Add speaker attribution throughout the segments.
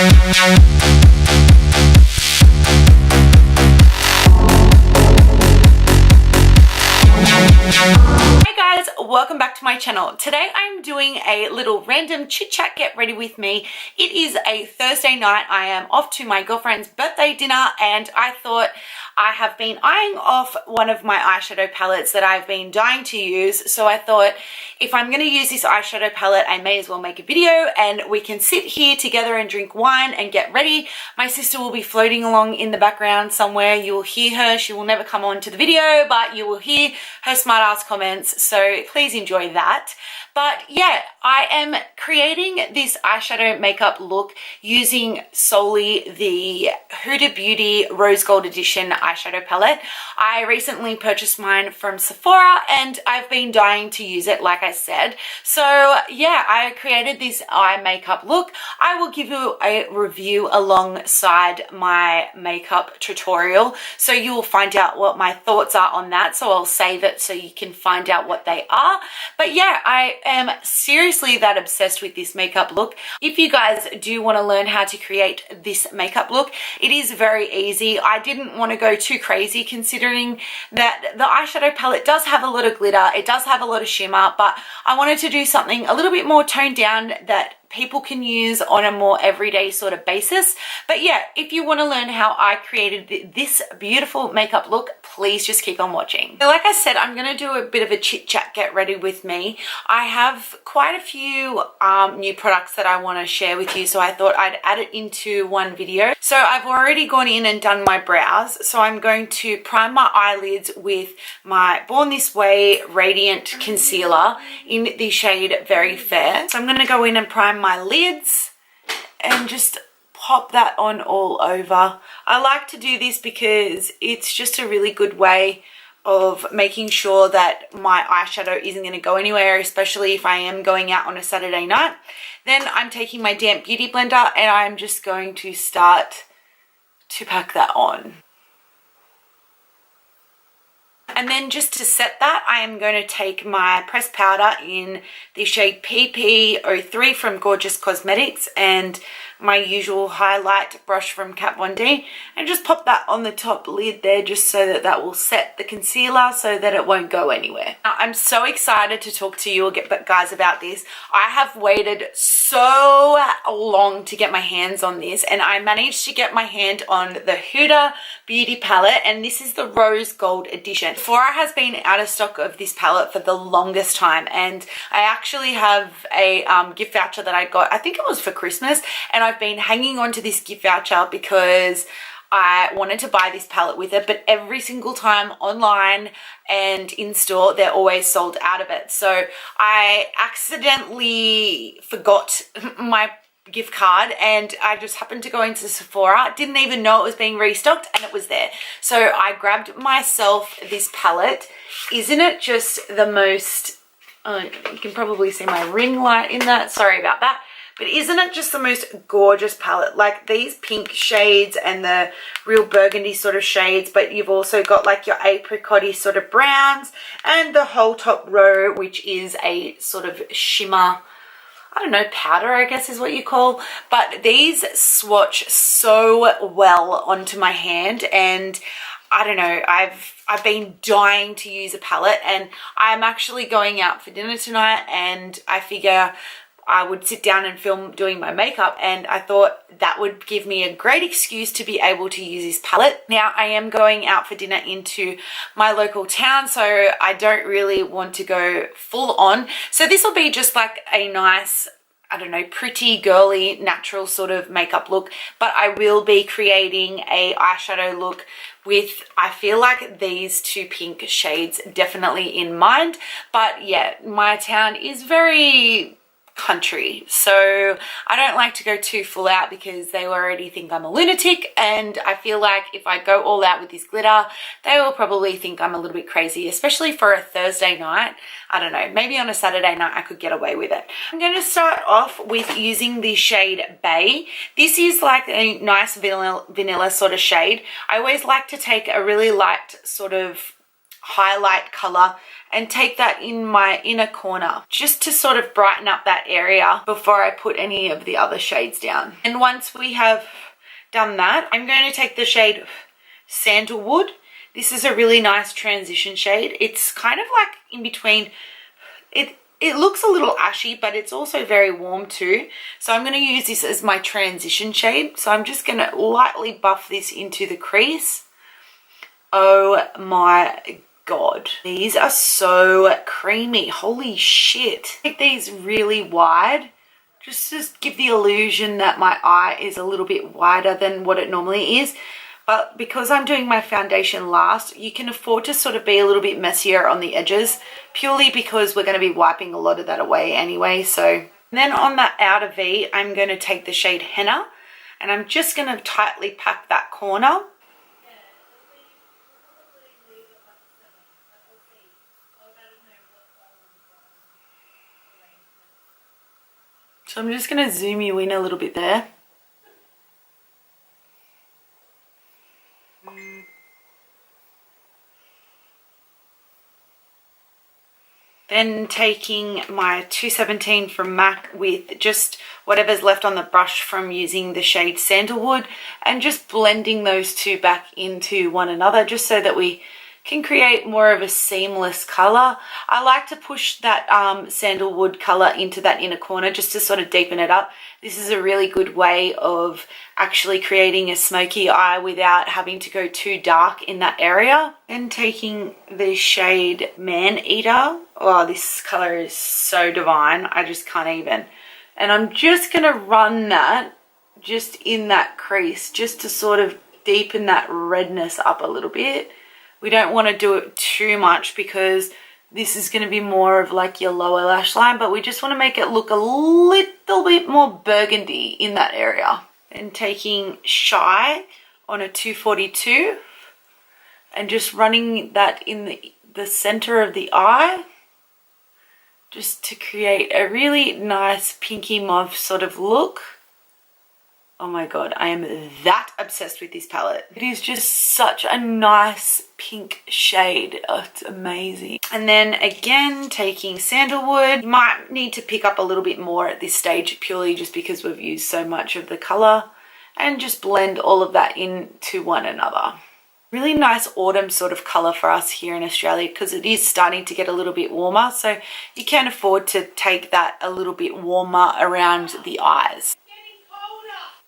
Speaker 1: Hey guys, welcome back to my channel. Today I'm doing a little random chit chat get ready with me. It is a Thursday night. I am off to my girlfriend's birthday dinner and I thought I have been eyeing off one of my eyeshadow palettes that I've been dying to use. So I thought if I'm going to use this eyeshadow palette, I may as well make a video and we can sit here together and drink wine and get ready. My sister will be floating along in the background somewhere. You will hear her. She will never come on to the video, but you will hear her smart ass comments. So please enjoy that. But yeah, I am creating this eyeshadow makeup look using solely the Huda Beauty Rose Gold Edition eyeshadow palette. I recently purchased mine from Sephora and I've been dying to use it, like I said. So yeah, I created this eye makeup look. I will give you a review alongside my makeup tutorial, so you will find out what my thoughts are on that. So I'll save it so you can find out what they are. But yeah, I am seriously that obsessed with this makeup look. If you guys do want to learn how to create this makeup look, it is very easy. I didn't want to go too crazy considering that the eyeshadow palette does have a lot of glitter, it does have a lot of shimmer, but I wanted to do something a little bit more toned down that people can use on a more everyday sort of basis. But yeah, if you want to learn how I created this beautiful makeup look, please just keep on watching. So like I said, I'm going to do a bit of a chit chat get ready with me. I have quite a few new products that I want to share with you, so I thought I'd add it into one video. So I've already gone in and done my brows, so I'm going to prime my eyelids with my Born This Way Radiant Concealer in the shade Very Fair. So I'm going to go in and prime my lids and just pop that on all over. I like to do this because it's just a really good way of making sure that my eyeshadow isn't going to go anywhere, especially if I am going out on a Saturday night. Then I'm taking my damp beauty blender and I'm just going to start to pack that on. And then just to set that, I am going to take my pressed powder in the shade PP03 from Gorgeous Cosmetics and my usual highlight brush from Kat Von D, and just pop that on the top lid there just so that that will set the concealer so that it won't go anywhere. Now, I'm so excited to talk to you guys about this. I have waited so long to get my hands on this and I managed to get my hand on the Huda Beauty palette, and this is the Rose Gold Edition. Sephora has been out of stock of this palette for the longest time, and I actually have a gift voucher that I got, I think it was for Christmas, and I've been hanging on to this gift voucher because I wanted to buy this palette with it, but every single time online and in store, they're always sold out of it. So I accidentally forgot my gift card and I just happened to go into Sephora, didn't even know it was being restocked, and it was there. So I grabbed myself this palette. Isn't it just the most, you can probably see my ring light in that, sorry about that. But isn't it just the most gorgeous palette? Like these pink shades and the real burgundy sort of shades, but you've also got like your apricot-y sort of browns and the whole top row, which is a sort of shimmer, I don't know, powder I guess is what you call. But these swatch so well onto my hand, and I don't know, I've been dying to use a palette, and I'm actually going out for dinner tonight and I figure I would sit down and film doing my makeup, and I thought that would give me a great excuse to be able to use this palette. Now I am going out for dinner into my local town, so I don't really want to go full on. So this will be just like a nice, I don't know, pretty girly natural sort of makeup look, but I will be creating a eyeshadow look with, I feel like, these two pink shades definitely in mind. But yeah, my town is very country, so I don't like to go too full out because they already think I'm a lunatic, and I feel like if I go all out with this glitter, they will probably think I'm a little bit crazy, especially for a Thursday night. I don't know, maybe on a Saturday night I could get away with it. I'm going to start off with using the shade Bace. This is like a nice vanilla sort of shade. I always like to take a really light sort of highlight color and take that in my inner corner just to sort of brighten up that area before I put any of the other shades down. And once we have done that, I'm going to take the shade Sandalwood. This is a really nice transition shade. It's kind of like in between. It looks a little ashy, but it's also very warm too. So I'm going to use this as my transition shade. So I'm just going to lightly buff this into the crease. Oh my God. These are so creamy. Holy shit. Take these really wide. Just to give the illusion that my eye is a little bit wider than what it normally is. But because I'm doing my foundation last, you can afford to sort of be a little bit messier on the edges, purely because we're going to be wiping a lot of that away anyway. So then on the outer V, I'm going to take the shade Henna, and I'm just going to tightly pack that corner. So I'm just going to zoom you in a little bit there. Then taking my 217 from MAC with just whatever's left on the brush from using the shade Sandalwood, and just blending those two back into one another just so that we can create more of a seamless color. I like to push that Sandalwood color into that inner corner just to sort of deepen it up. This is a really good way of actually creating a smoky eye without having to go too dark in that area. And taking the shade Man Eater. Oh, this color is so divine. I just can't even. And I'm just going to run that just in that crease just to sort of deepen that redness up a little bit. We don't want to do it too much because this is going to be more of like your lower lash line, but we just want to make it look a little bit more burgundy in that area. And taking Shy on a 242 and just running that in the center of the eye just to create a really nice pinky mauve sort of look. Oh my God, I am that obsessed with this palette. It is just such a nice pink shade. Oh, it's amazing. And then again, taking Sandalwood. You might need to pick up a little bit more at this stage purely just because we've used so much of the color, and just blend all of that into one another. Really nice autumn sort of color for us here in Australia because it is starting to get a little bit warmer. So you can afford to take that a little bit warmer around the eyes.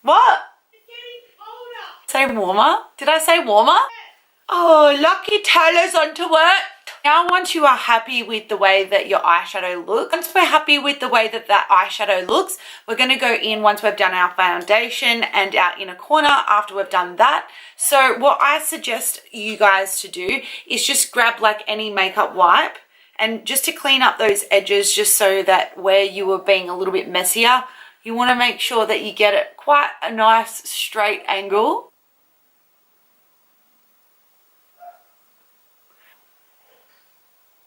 Speaker 1: What? It's getting colder. Say warmer? Did I say warmer? Yeah. Oh, lucky Taylor's onto it. Now once you are happy with the way that your eyeshadow looks, once we're happy with the way that that eyeshadow looks, we're going to go in once we've done our foundation and our inner corner after we've done that. So what I suggest you guys to do is just grab like any makeup wipe and just to clean up those edges, just so that where you were being a little bit messier, you want to make sure that you get it quite a nice straight angle.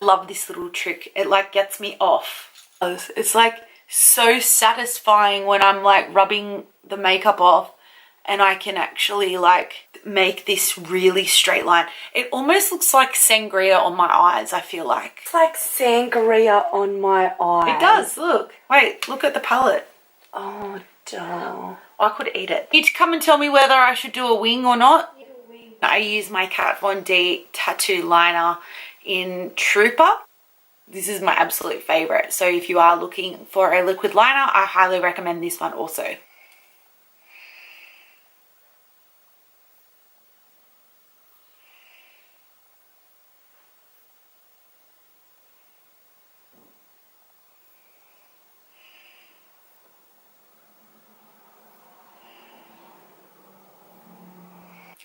Speaker 1: Love this little trick. It like gets me off. It's like so satisfying when I'm like rubbing the makeup off and I can actually like make this really straight line. It almost looks like sangria on my eyes, I feel like.
Speaker 2: It's like sangria on my eyes.
Speaker 1: It does, look. Wait, look at the palette.
Speaker 2: Oh, duh.
Speaker 1: I could eat it. You need to come and tell me whether I should do a wing or not. I use my Kat Von D tattoo liner in Trooper. This is my absolute favorite. So if you are looking for a liquid liner, I highly recommend this one also.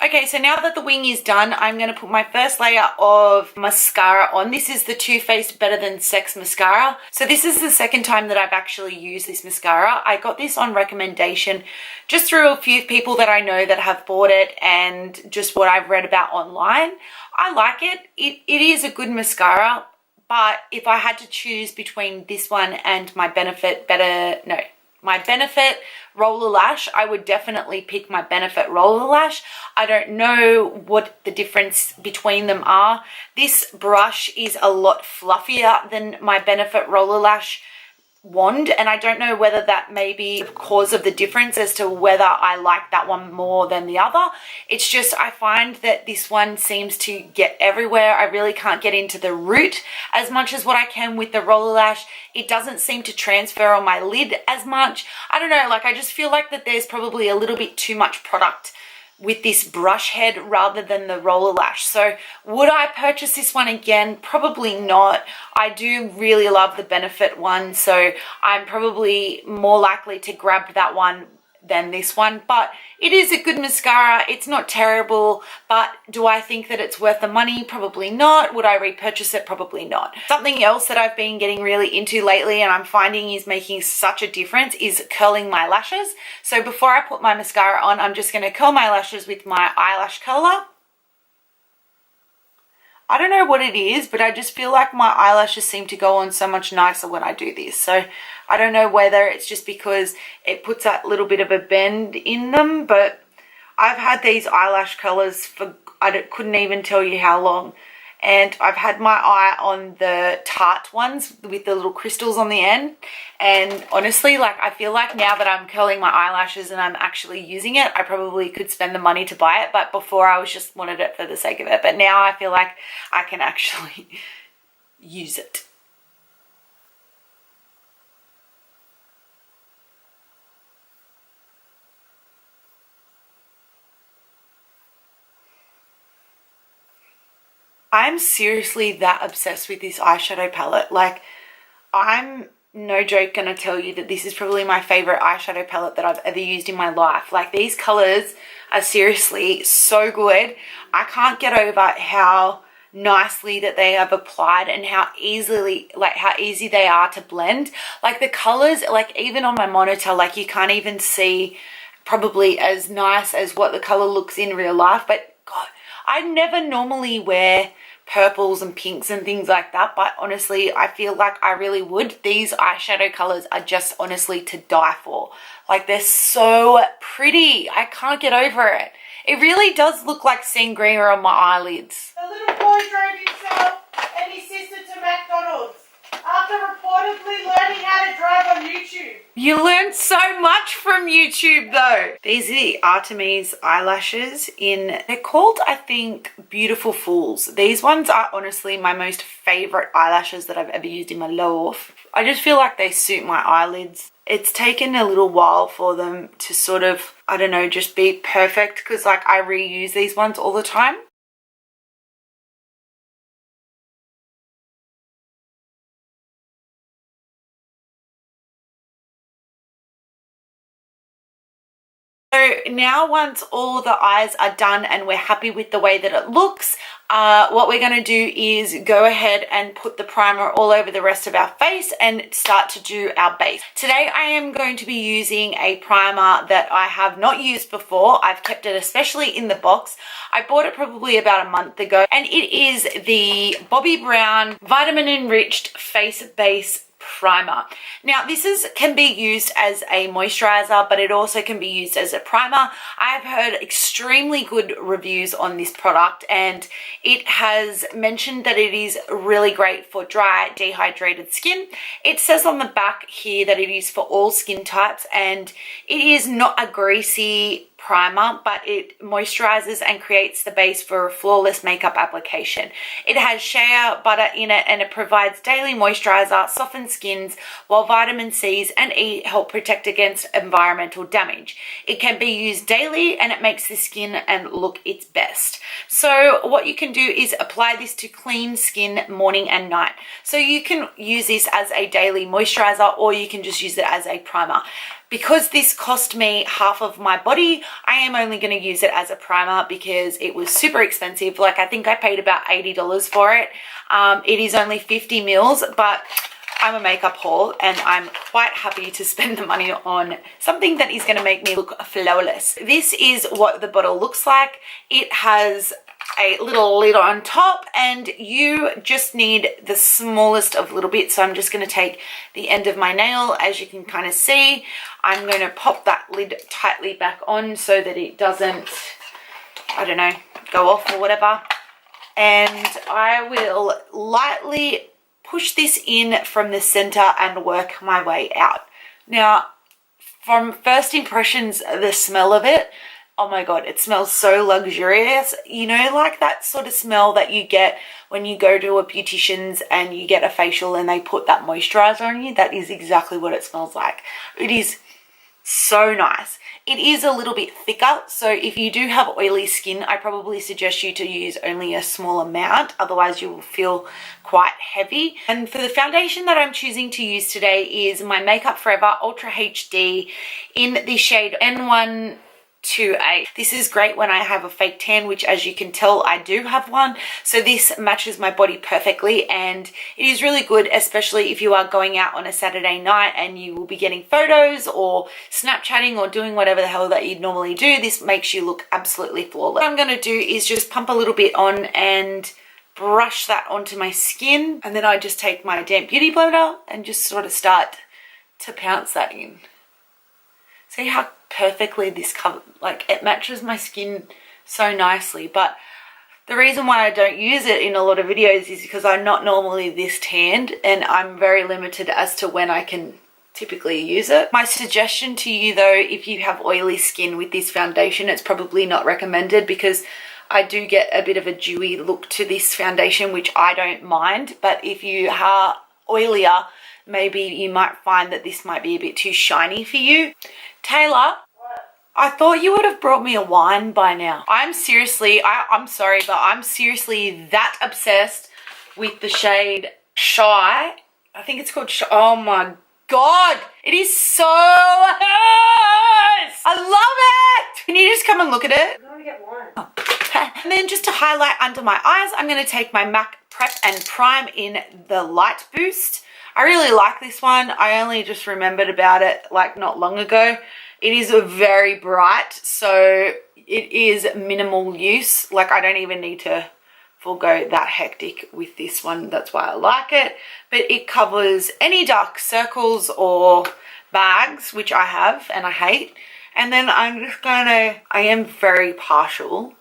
Speaker 1: Okay, so now that the wing is done, I'm going to put my first layer of mascara on. This is the Too Faced Better Than Sex mascara. So this is the second time that I've actually used this mascara. I got this on recommendation just through a few people that I know that have bought it and just what I've read about online. I like it. It is a good mascara, but if I had to choose between this one and my my Benefit roller lash, I would definitely pick my Benefit roller lash. I don't know what the difference between them are. This brush is a lot fluffier than my Benefit roller lash wand, and I don't know whether that may be the cause of the difference as to whether I like that one more than the other. It's just I find that this one seems to get everywhere. I really can't get into the root as much as what I can with the roller lash. It doesn't seem to transfer on my lid as much. I don't know, like I just feel like that there's probably a little bit too much product with this brush head rather than the roller lash. So would I purchase this one again? Probably not. I do really love the Benefit one, so I'm probably more likely to grab that one than this one, but it is a good mascara. It's not terrible, but do I think that it's worth the money? Probably not. Would I repurchase it? Probably not. Something else that I've been getting really into lately and I'm finding is making such a difference is curling my lashes. So before I put my mascara on, I'm just going to curl my lashes with my eyelash curler. I don't know what it is, but I just feel like my eyelashes seem to go on so much nicer when I do this. So I don't know whether it's just because it puts that little bit of a bend in them, but I've had these eyelash colors for, couldn't even tell you how long. And I've had my eye on the Tarte ones with the little crystals on the end. And honestly, like I feel like now that I'm curling my eyelashes and I'm actually using it, I probably could spend the money to buy it. But before I was just wanted it for the sake of it. But now I feel like I can actually use it. I'm seriously that obsessed with this eyeshadow palette. Like, I'm no joke gonna tell you that this is probably my favorite eyeshadow palette that I've ever used in my life. Like, these colors are seriously so good. I can't get over how nicely that they have applied and how easily, like how easy they are to blend. Like the colors, like even on my monitor, like you can't even see probably as nice as what the color looks in real life. But God, I never normally wear purples and pinks and things like that, but honestly I feel like I really would. These eyeshadow colors are just honestly to die for. Like, they're so pretty. I can't get over it. It really does look like sangria on my eyelids.
Speaker 3: The little boy drove himself and his sister to McDonald's after reportedly learning how to drive on YouTube.
Speaker 1: You learn so much from YouTube though. These are the Artemis eyelashes they're called, I think, Beautiful Fools. These ones are honestly my most favorite eyelashes that I've ever used in my life. I just feel like they suit my eyelids. It's taken a little while for them to sort of, I don't know, just be perfect because like I reuse these ones all the time. So now once all the eyes are done and we're happy with the way that it looks, what we're going to do is go ahead and put the primer all over the rest of our face and start to do our base. Today I am going to be using a primer that I have not used before. I've kept it especially in the box. I bought it probably about a month ago, and it is the Bobbi Brown Vitamin Enriched Face Base Primer. Now this can be used as a moisturizer, but it also can be used as a primer. I have heard extremely good reviews on this product, and it has mentioned that it is really great for dry, dehydrated skin. It says on the back here that it is for all skin types, and it is not a greasy primer, but it moisturizes and creates the base for a flawless makeup application. It has shea butter in it, and it provides daily moisturizer, softens skins, while vitamin C's and E help protect against environmental damage. It can be used daily and it makes the skin and look its best. So what you can do is apply this to clean skin morning and night. So you can use this as a daily moisturizer, or you can just use it as a primer. Because this cost me half of my body, I am only going to use it as a primer because it was super expensive. Like, I think I paid about $80 for it. It is only 50 mils, but I'm a makeup haul and I'm quite happy to spend the money on something that is going to make me look flawless. This is what the bottle looks like. It has a little lid on top, and you just need the smallest of little bits. So I'm just going to take the end of my nail. As you can kind of see, I'm going to pop that lid tightly back on so that it doesn't, I don't know, go off or whatever. And I will lightly push this in from the center and work my way out. Now, from first impressions, the smell of it, oh my God, it smells so luxurious. You know, like that sort of smell that you get when you go to a beautician's and you get a facial and they put that moisturizer on you. That is exactly what it smells like. It is so nice. It is a little bit thicker, so if you do have oily skin, I probably suggest you to use only a small amount, otherwise you will feel quite heavy. And for the foundation that I'm choosing to use today is my Makeup Forever Ultra HD in the shade N128. This is great when I have a fake tan, which as you can tell I do have one, so this matches my body perfectly, and it is really good, especially if you are going out on a Saturday night and you will be getting photos or Snapchatting or doing whatever the hell that you'd normally do. This makes you look absolutely flawless. What I'm going to do is just pump a little bit on and brush that onto my skin, and then I just take my damp beauty blender and just sort of start to pounce that in. See how perfectly this cover, like it matches my skin so nicely. But the reason why I don't use it in a lot of videos is because I'm not normally this tanned, and I'm very limited as to when I can typically use it. My suggestion to you though, if you have oily skin with this foundation, it's probably not recommended, because I do get a bit of a dewy look to this foundation, which I don't mind. But if you are oilier, maybe you might find that this might be a bit too shiny for you. Taylor, I thought you would have brought me a wine by now. I'm seriously, I'm sorry, but I'm seriously that obsessed with the shade Shy. I think it's called Shy. Oh my God, it is so nice. I love it. Can you just come and look at it?
Speaker 2: I'm gonna get one.
Speaker 1: Oh. And then just to highlight under my eyes, I'm going to take my MAC Prep and Prime in the Light Boost. I really like this one. I only just remembered about it like not long ago. It is very bright, so it is minimal use. Like I don't even need to forego that hectic with this one. That's why I like it. But it covers any dark circles or bags, which I have and I hate. And then I'm just gonna, I am very partial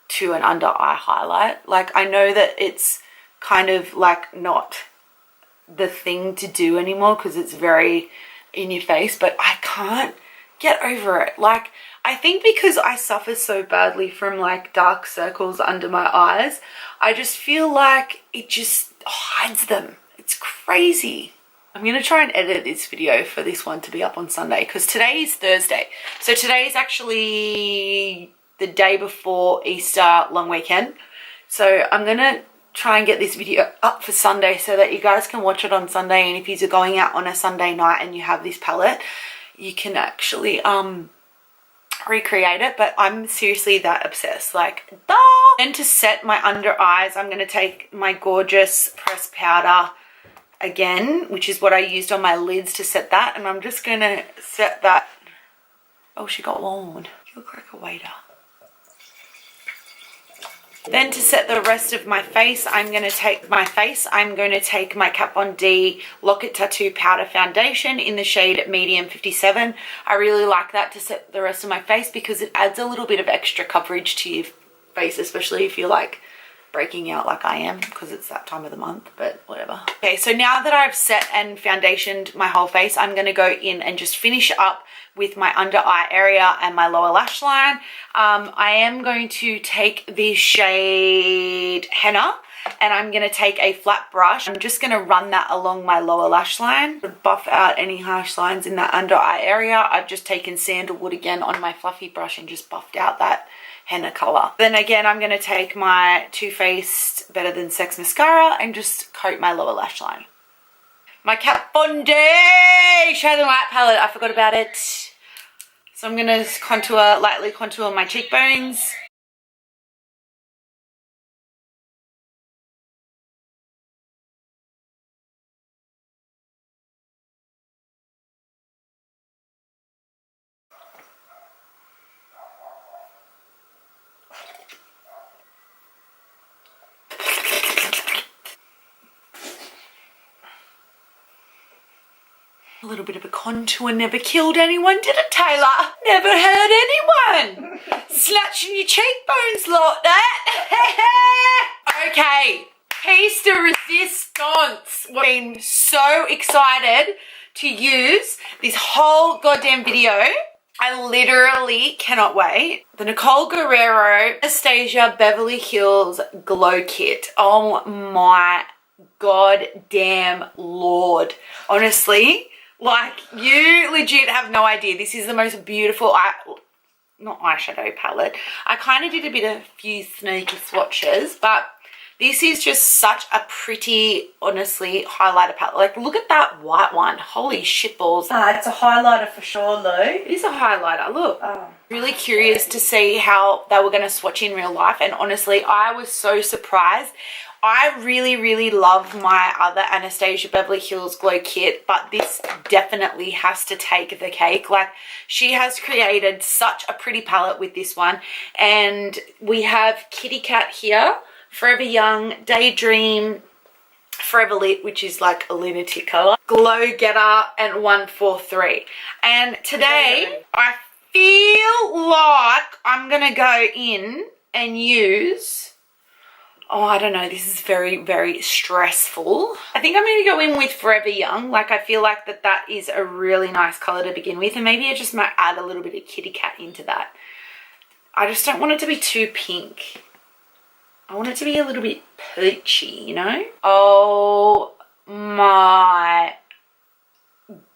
Speaker 1: to an under eye highlight. Like I know that it's kind of like not the thing to do anymore because it's very in your face, but I can't get over it. Like I think because I suffer so badly from like dark circles under my eyes, I just feel like it just hides them. It's crazy. I'm gonna try and edit this video for this one to be up on Sunday, because today is Thursday, so today is actually the day before Easter long weekend. So I'm gonna try and get this video up for Sunday so that you guys can watch it on Sunday. And if you're going out on a Sunday night and you have this palette, you can actually recreate it. But I'm seriously that obsessed, like duh. And to set my under eyes, I'm going to take my gorgeous pressed powder again, which is what I used on my lids to set that, and I'm just going to set that. Oh, she got worn. You look like a waiter. Then to set the rest of my face, I'm going to take my Kat Von D Locket Tattoo Powder Foundation in the shade Medium 57. I really like that to set the rest of my face because it adds a little bit of extra coverage to your face, especially if you're like breaking out like I am, because it's that time of the month, but whatever. Okay, so now that I've set and foundationed my whole face, I'm going to go in and just finish up with my under eye area and my lower lash line. I am going to take the shade Henna, and I'm going to take a flat brush. I'm just going to run that along my lower lash line to buff out any harsh lines in that under eye area. I've just taken sandalwood again on my fluffy brush and just buffed out that henna color. Then again, I'm going to take my Too Faced Better Than Sex mascara and just coat my lower lash line. My Kat Von D Shade and Light palette, I forgot about it. So I'm going to lightly contour my cheekbones. little bit of a contour never killed anyone, did it, Taylor? Never hurt anyone. Snatching your cheekbones like that. Okay, piece de resistance. We've been so excited to use this whole goddamn video. I literally cannot wait. The Nicole Guerriero Anastasia Beverly Hills Glow Kit. Oh my goddamn Lord. Honestly, like, you legit have no idea. This is the most beautiful, not eyeshadow palette. I kind of did a few sneaky swatches, but this is just such a pretty, honestly, highlighter palette. Like, look at that white one. Holy shitballs.
Speaker 3: It's a highlighter for sure, Lou.
Speaker 1: It is a highlighter, look.
Speaker 3: Oh.
Speaker 1: Really curious to see how they were going to swatch in real life. And honestly, I was so surprised. I really, really love my other Anastasia Beverly Hills Glow Kit, but this definitely has to take the cake. Like, she has created such a pretty palette with this one. And we have Kitty Cat here, Forever Young, Daydream, Forever Lit, which is like a lunatic color, Glow Getter, and 143. And today I feel like I'm gonna go in and use, oh, I don't know, this is very, very stressful. I think I'm gonna go in with Forever Young. Like, I feel like that is a really nice color to begin with, and maybe I just might add a little bit of Kitty Cat into that. I just don't want it to be too pink. I want it to be a little bit peachy, you know? Oh my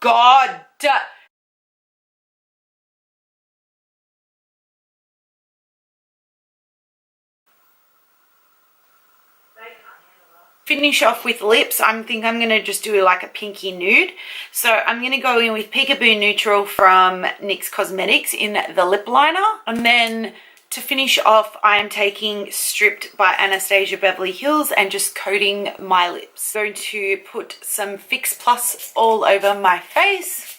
Speaker 1: God. Finish off with lips. I think I'm going to just do like a pinky nude. So I'm going to go in with Peekaboo Neutral from NYX Cosmetics in the lip liner. And then to finish off, I am taking Stripped by Anastasia Beverly Hills and just coating my lips. I'm going to put some Fix Plus all over my face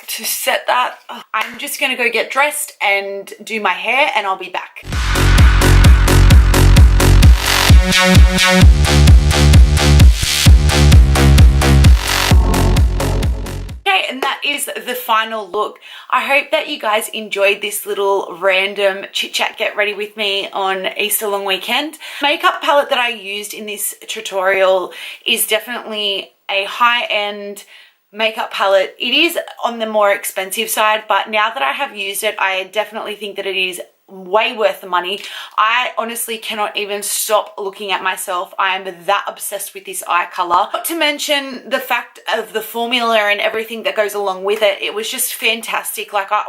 Speaker 1: to set that. I'm just going to go get dressed and do my hair, and I'll be back. And that is the final look. I hope that you guys enjoyed this little random chit chat get ready with me on Easter long weekend. Makeup palette that I used in this tutorial is definitely a high-end makeup palette. It is on the more expensive side, but now that I have used it, I definitely think that it is way worth the money. I honestly cannot even stop looking at myself. I am that obsessed with this eye color. Not to mention the fact of the formula and everything that goes along with it. It was just fantastic. Like, I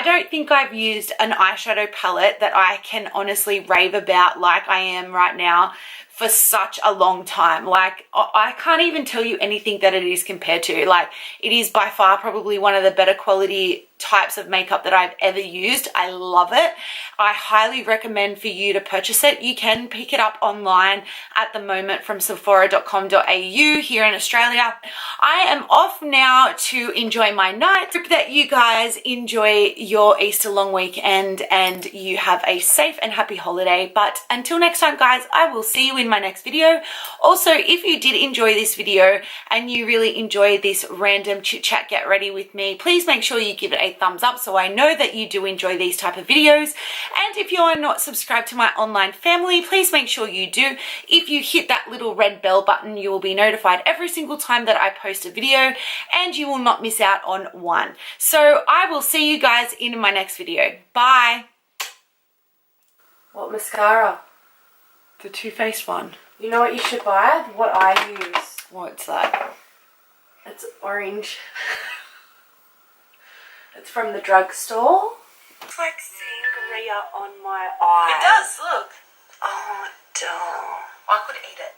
Speaker 1: don't think I've used an eyeshadow palette that I can honestly rave about like I am right now for such a long time. Like, I can't even tell you anything that it is compared to. Like, it is by far probably one of the better quality types of makeup that I've ever used. I love it. I highly recommend for you to purchase it. You can pick it up online at the moment from sephora.com.au here in Australia. I am off now to enjoy my night. Hope that you guys enjoy your Easter long weekend and you have a safe and happy holiday. But until next time, guys, I will see you in my next video. Also, if you did enjoy this video and you really enjoyed this random chit chat get ready with me, please make sure you give it a thumbs up so I know that you do enjoy these type of videos. And if you are not subscribed to my online family, please make sure you do. If you hit that little red bell button, you will be notified every single time that I post a video and you will not miss out on one. So I will see you guys in my next video. Bye.
Speaker 2: What mascara?
Speaker 1: The Too Faced one.
Speaker 2: You know what you should buy? What I use.
Speaker 1: What's that?
Speaker 2: It's orange. It's from the drugstore. It's like sangria on my eyes.
Speaker 1: It does, look.
Speaker 2: Oh, duh.
Speaker 1: I could eat it.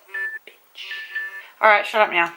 Speaker 1: Bitch. Alright, shut up now.